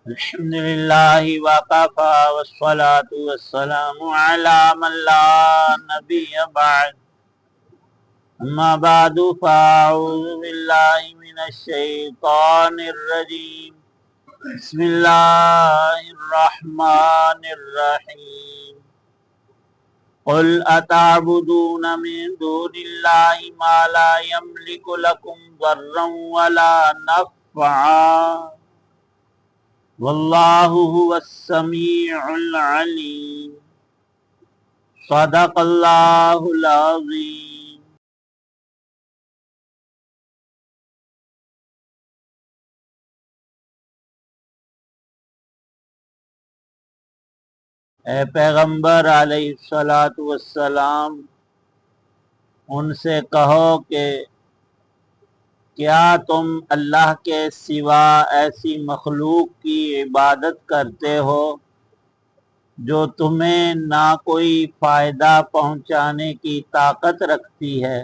الحمدللہ وکفی والصلاة والسلام علی من لا نبی بعد اما بعد فاعوذ باللہ من الشیطان الرجیم بسم اللہ الرحمن الرحیم قل اتعبدون من دون اللہ ما لا یملک لکم ضرا ولا نفعا واللہ هو السمیع العلیم صدق اللہ العظیم۔ اے پیغمبر علیہ السلام، ان سے کہو کہ کیا تم اللہ کے سوا ایسی مخلوق کی عبادت کرتے ہو جو تمہیں نہ کوئی فائدہ پہنچانے کی طاقت رکھتی ہے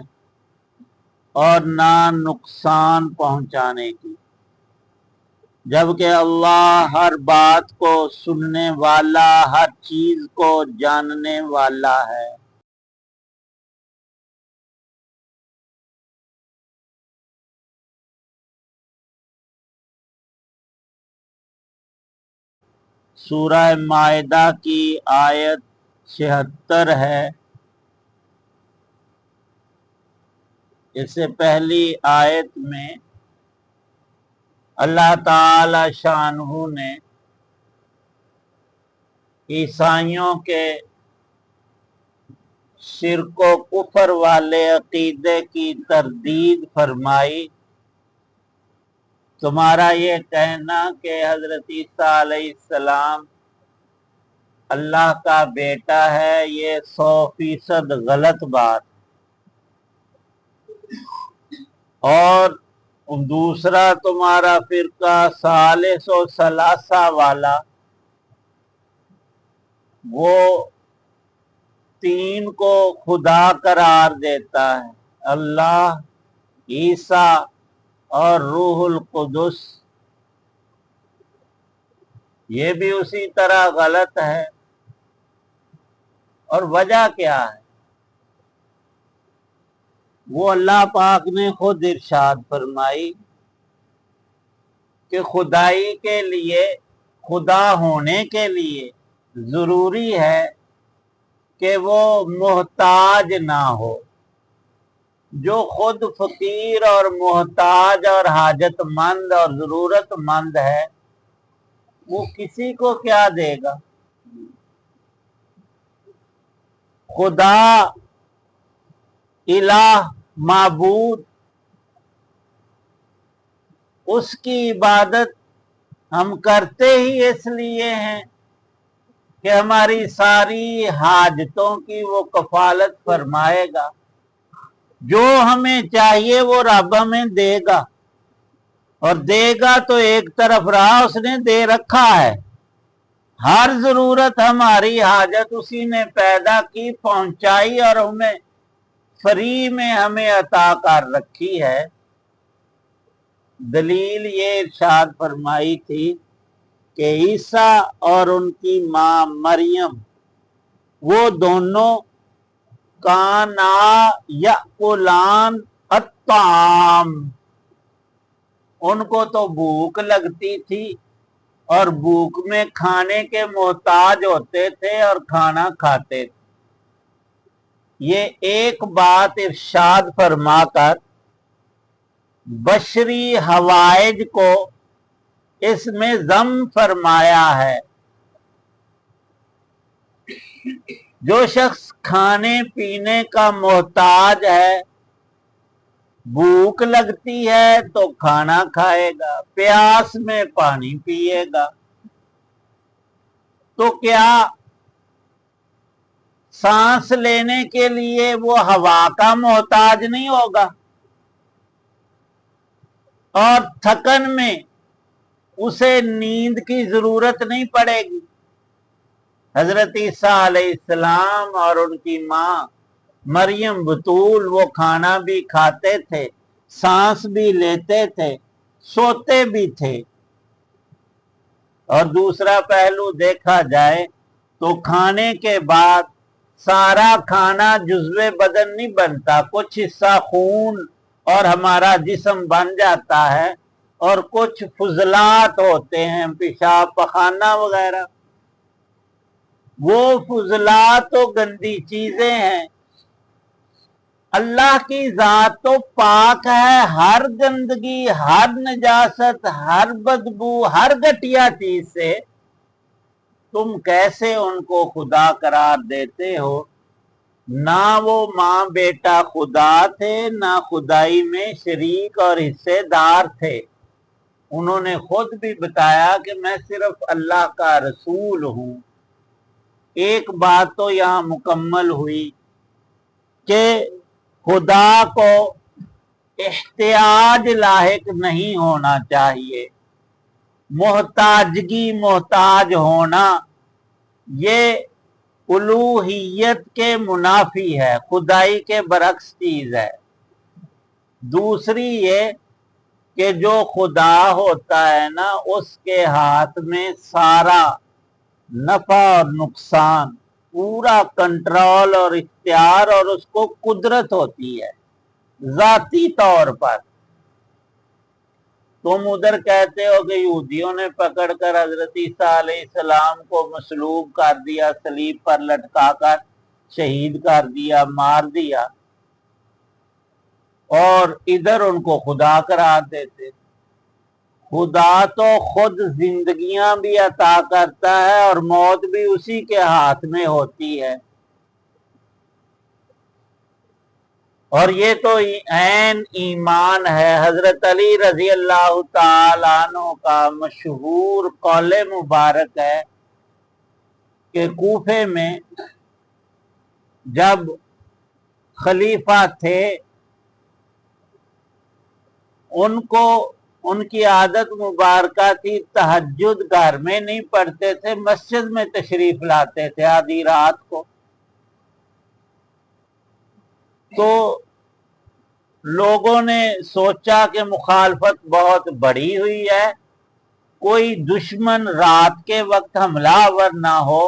اور نہ نقصان پہنچانے کی، جبکہ اللہ ہر بات کو سننے والا، ہر چیز کو جاننے والا ہے۔ سورہ مائدہ کی آیت 76 ہے۔ اس سے پہلی آیت میں اللہ تعالی شانہ نے عیسائیوں کے شرک و کفر والے عقیدے کی تردید فرمائی۔ تمہارا یہ کہنا کہ حضرت عیسیٰ علیہ السلام اللہ کا بیٹا ہے، یہ 100% غلط بات۔ اور دوسرا تمہارا فرقہ ثالث و ثلاثہ والا، وہ تین کو خدا قرار دیتا ہے، اللہ، عیسیٰ اور روح القدس۔ یہ بھی اسی طرح غلط ہے۔ اور وجہ کیا ہے؟ وہ اللہ پاک نے خود ارشاد فرمائی کہ خدائی کے لیے، خدا ہونے کے لیے ضروری ہے کہ وہ محتاج نہ ہو۔ جو خود فقیر اور محتاج اور حاجت مند اور ضرورت مند ہے، وہ کسی کو کیا دے گا؟ خدا، الہ، معبود، اس کی عبادت ہم کرتے ہی اس لیے ہیں کہ ہماری ساری حاجتوں کی وہ کفالت فرمائے گا۔ جو ہمیں چاہیے وہ رب ہمیں دے گا، اور دے گا تو ایک طرف رہا، اس نے دے رکھا ہے۔ ہر ضرورت، ہماری حاجت اسی نے پیدا کی، پہنچائی اور ہمیں فری میں ہمیں عطا کر رکھی ہے۔ دلیل یہ ارشاد فرمائی تھی کہ عیسیٰ اور ان کی ماں مریم، وہ دونوں کانا یأکلان الطعام، ان کو تو بھوک لگتی تھی اور بھوک میں کھانے کے محتاج ہوتے تھے اور کھانا کھاتے تھے۔ یہ ایک بات ارشاد فرما کر بشری حوائج کو اس میں ضم فرمایا ہے۔ جو شخص کھانے پینے کا محتاج ہے، بھوک لگتی ہے تو کھانا کھائے گا، پیاس میں پانی پیے گا، تو کیا سانس لینے کے لیے وہ ہوا کا محتاج نہیں ہوگا؟ اور تھکن میں اسے نیند کی ضرورت نہیں پڑے گی؟ حضرت عیسیٰ علیہ السلام اور ان کی ماں مریم بطول وہ کھانا بھی کھاتے تھے، سانس بھی لیتے تھے، سوتے بھی تھے۔ اور دوسرا پہلو دیکھا جائے تو کھانے کے بعد سارا کھانا جزو بدن نہیں بنتا، کچھ حصہ خون اور ہمارا جسم بن جاتا ہے، اور کچھ فضلات ہوتے ہیں، پیشاب پخانہ وغیرہ۔ وہ فضلات تو گندی چیزیں ہیں۔ اللہ کی ذات تو پاک ہے، ہر گندگی، ہر نجاست، ہر بدبو، ہر گھٹیا چیز سے۔ تم کیسے ان کو خدا قرار دیتے ہو؟ نہ وہ ماں بیٹا خدا تھے، نہ خدائی میں شریک اور حصے دار تھے۔ انہوں نے خود بھی بتایا کہ میں صرف اللہ کا رسول ہوں۔ ایک بات تو یہاں مکمل ہوئی کہ خدا کو احتیاج لاحق نہیں ہونا چاہیے، محتاجگی، محتاج ہونا یہ الوہیت کے منافی ہے، خدائی کے برعکس چیز ہے۔ دوسری یہ کہ جو خدا ہوتا ہے نا، اس کے ہاتھ میں سارا نفع اور نقصان، پورا کنٹرول اور اختیار، اور اس کو قدرت ہوتی ہے ذاتی طور پر۔ تم ادھر کہتے ہو کہ یہودیوں نے پکڑ کر حضرت عیسیٰ علیہ السلام کو مصلوب کر دیا، صلیب پر لٹکا کر شہید کر دیا، مار دیا، اور ادھر ان کو خدا قرار دیتے۔ خدا تو خود زندگیاں بھی عطا کرتا ہے اور موت بھی اسی کے ہاتھ میں ہوتی ہے۔ اور یہ تو عین ایمان ہے۔ حضرت علی رضی اللہ تعالیٰ عنہ کا مشہور قول مبارک ہے کہ کوفے میں جب خلیفہ تھے، ان کی عادت مبارکہ تھی، تہجد گھر میں نہیں پڑھتے تھے، مسجد میں تشریف لاتے تھے آدھی رات کو۔ تو لوگوں نے سوچا کہ مخالفت بہت بڑی ہوئی ہے، کوئی دشمن رات کے وقت حملہ آور نہ ہو۔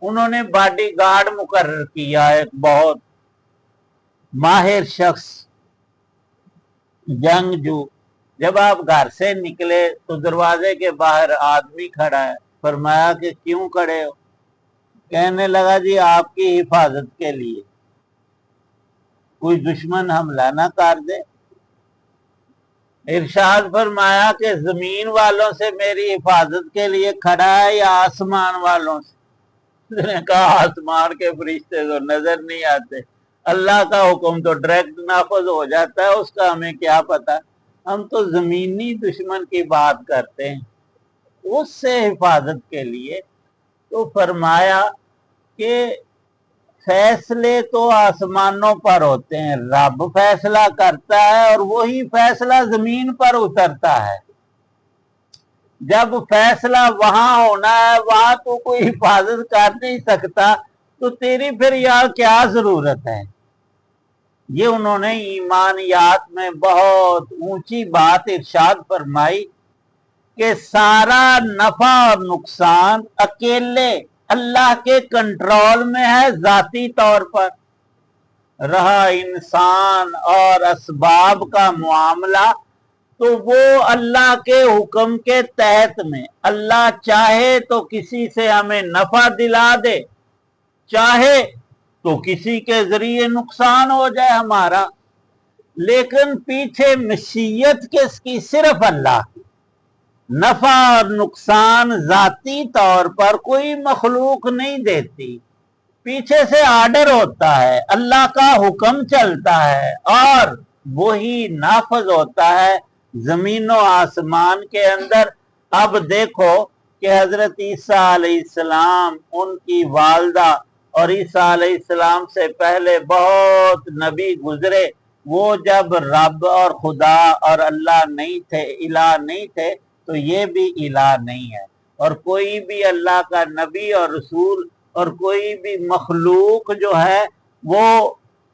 انہوں نے باڈی گارڈ مقرر کیا، ایک بہت ماہر شخص، جنگجو۔ جب آپ گھر سے نکلے تو دروازے کے باہر آدمی کھڑا ہے، فرمایا کہ کیوں کھڑے ہو؟ کہنے لگا جی آپ کی حفاظت کے لیے، کوئی دشمن حملہ نہ کر دے۔ ارشاد فرمایا کہ زمین والوں سے میری حفاظت کے لیے کھڑا ہے یا آسمان والوں سے؟ اس نے کہا آسمان کے فرشتے تو نظر نہیں آتے، اللہ کا حکم تو ڈائریکٹ نافذ ہو جاتا ہے، اس کا ہمیں کیا پتا، ہم تو زمینی دشمن کی بات کرتے ہیں، اس سے حفاظت کے لیے۔ تو فرمایا کہ فیصلے تو آسمانوں پر ہوتے ہیں، رب فیصلہ کرتا ہے اور وہی فیصلہ زمین پر اترتا ہے۔ جب فیصلہ وہاں ہونا ہے، وہاں تو کوئی حفاظت کر نہیں سکتا، تو تیری پھر یار کیا ضرورت ہے؟ یہ انہوں نے ایمانیات میں بہت اونچی بات ارشاد فرمائی کہ سارا نفع اور نقصان اکیلے اللہ کے کنٹرول میں ہے ذاتی طور پر۔ رہا انسان اور اسباب کا معاملہ تو وہ اللہ کے حکم کے تحت میں، اللہ چاہے تو کسی سے ہمیں نفع دلا دے، چاہے تو کسی کے ذریعے نقصان ہو جائے ہمارا، لیکن پیچھے مشیت کس کی؟ صرف اللہ کی۔ نفع اور نقصان ذاتی طور پر کوئی مخلوق نہیں دیتی، پیچھے سے آرڈر ہوتا ہے، اللہ کا حکم چلتا ہے اور وہی نافذ ہوتا ہے زمین و آسمان کے اندر۔ اب دیکھو کہ حضرت عیسیٰ علیہ السلام، ان کی والدہ، اور عیسیٰ علیہ السلام سے پہلے بہت نبی گزرے، وہ جب رب اور خدا اور اللہ نہیں تھے، الہ نہیں تھے، تو یہ بھی الہ نہیں ہے۔ اور کوئی بھی اللہ کا نبی اور رسول اور کوئی بھی مخلوق جو ہے وہ